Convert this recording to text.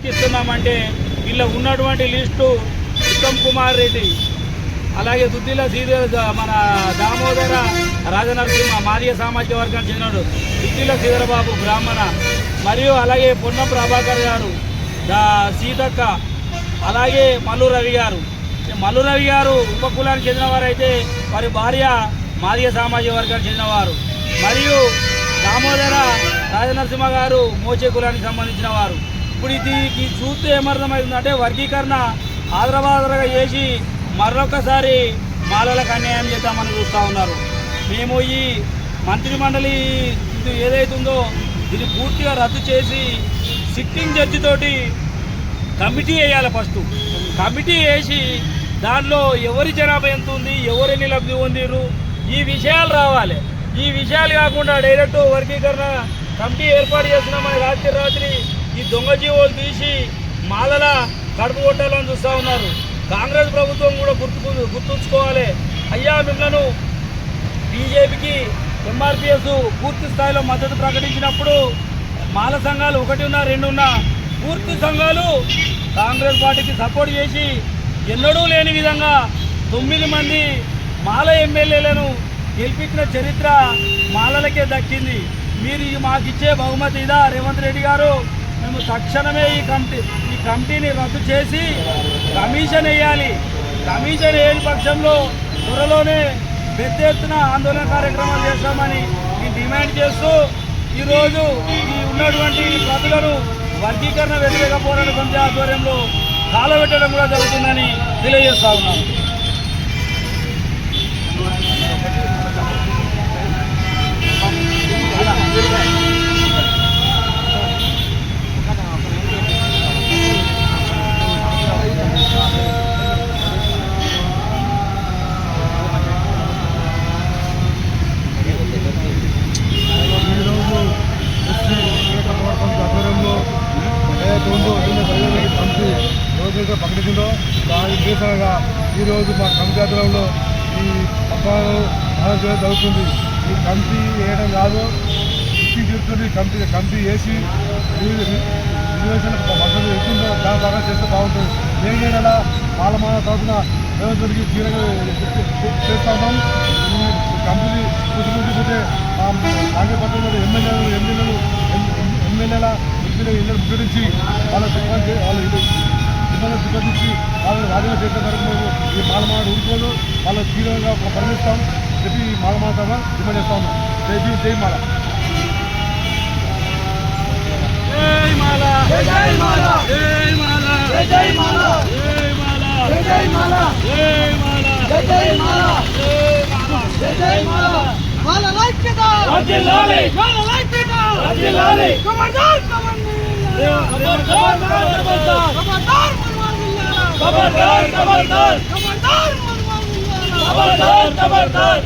ఇస్తున్నామంటే వీళ్ళ ఉన్నటువంటి లిస్టు ఉత్తమ్ కుమార్ రెడ్డి, అలాగే దుద్దిల శ్రీధర్, మన దామోదర రాజనరసింహ మాదిగ సామాజిక వర్గానికి చెందినడు, దుద్దిల శ్రీధరబాబు బ్రాహ్మణ, మరియు అలాగే పొన్నం ప్రభాకర్ గారు, సీతక్క, అలాగే మల్లు రవి గారు. మల్లు రవి గారు ఉపకులానికి చెందినవారు అయితే వారి భార్య మాదిగ సామాజిక వర్గానికి చెందినవారు. మరియు దామోదర రాజనరసింహ గారు మోచే కులానికి సంబంధించిన వారు. ఇప్పుడు ఇది చూస్తే ఏమర్థమవుతుందంటే వర్గీకరణ ఆదరబాదరగా చేసి మరొకసారి మాలలకు అన్యాయం చేద్దామని చూస్తూ ఉన్నారు. మేము ఈ మంత్రి మండలి ఇది ఏదైతుందో దీన్ని పూర్తిగా రద్దు చేసి సిట్టింగ్ జడ్జితోటి కమిటీ వేయాలి. ఫస్ట్ కమిటీ వేసి దానిలో ఎవరి జనాభా ఎంత ఉంది, ఎవరెన్ని లబ్ధి పొందిరు, ఈ విషయాలు రావాలి. ఈ విషయాలు కాకుండా డైరెక్ట్ వర్గీకరణ కమిటీ ఏర్పాటు చేస్తున్నామని రాత్రి ఈ దొంగ జీవోలు తీసి మాలల కడుపు కొట్టాలని చూస్తూ ఉన్నారు. కాంగ్రెస్ ప్రభుత్వం కూడా గుర్తుంచుకోవాలి. అయ్యా, మిమ్మల్ని బీజేపీకి ఎంఆర్పిఎస్ పూర్తి స్థాయిలో మద్దతు ప్రకటించినప్పుడు మాల సంఘాలు 1 ఉన్నా 2 ఉన్నా పూర్తి సంఘాలు కాంగ్రెస్ పార్టీకి సపోర్ట్ చేసి ఎన్నడూ లేని విధంగా 9 మంది మాల ఎమ్మెల్యేలను గెలిపించిన చరిత్ర మాలలకే దక్కింది. మీరు మాకు ఇచ్చే బహుమతి ఇదా రేవంత్ రెడ్డి గారు? మేము తక్షణమే ఈ కమిటీని రద్దు చేసి కమిషన్ వేయాలి. కమిషన్ వేయని పక్షంలో త్వరలోనే పెద్ద ఎత్తున ఆందోళన కార్యక్రమాలు చేస్తామని మేము డిమాండ్ చేస్తూ ఈరోజు ఈ ఉన్నటువంటి ప్రజలను వర్గీకరణ వ్యతిరేక పోరాట సమితి ఆధ్వర్యంలో కాలబెట్టడం కూడా జరుగుతుందని తెలియజేస్తా ఉన్నాను. ఏదైతే ప్రకటించిందో దాని ఉద్దేశంగా ఈరోజు మా కమిటీ ఆధ్వర్యంలో ఈ పబ్బాలు చేయడం జరుగుతుంది. ఈ కమిటీ వేయడం కాదు, ఇచ్చి తీరుతుంది. కమిటీ వేసి రిజర్వేషన్ మద్దతు ఎక్కువ దాని బాగా చేస్తే బాగుంటుంది. ఏం చేయాలా మాలమాల తరఫున రేవంత్కి తీరంగా చేస్తా ఉన్నాం. ఈ కమిటీ కూర్చుకుంటే కాంగ్రెస్ పక్షంలో ఎమ్మెల్యేల ఇల్లు ముట్టడించి వాళ్ళ సిబ్బంది సిబ్బందించి వాళ్ళని రాజీనామా చేసే వరకు మేము ఈ మాలమాడ ఊరుకోదు వాళ్ళ తీవ్రంగా పరిగణిస్తాం చెప్పి ఈ మాలమాడ సభ డిమాండ్ చేస్తా ఉన్నాం. జై మాల. జై మాల, జై మాల, జై మాల, జై మాల, జై మాల, జై మాల, జై మాల, జై మాల, జై మాల. మాల లైక్యత వర్ధిల్లాలి, మాల లైక్యత వర్ధిల్లాలి. ఖబర్దార్ ఖబర్దార్ ఖబర్దార్ ఖబర్దార్ ఖబర్దార్ ఖబర్దార్ ఖబర్దార్ ఖబర్దార్.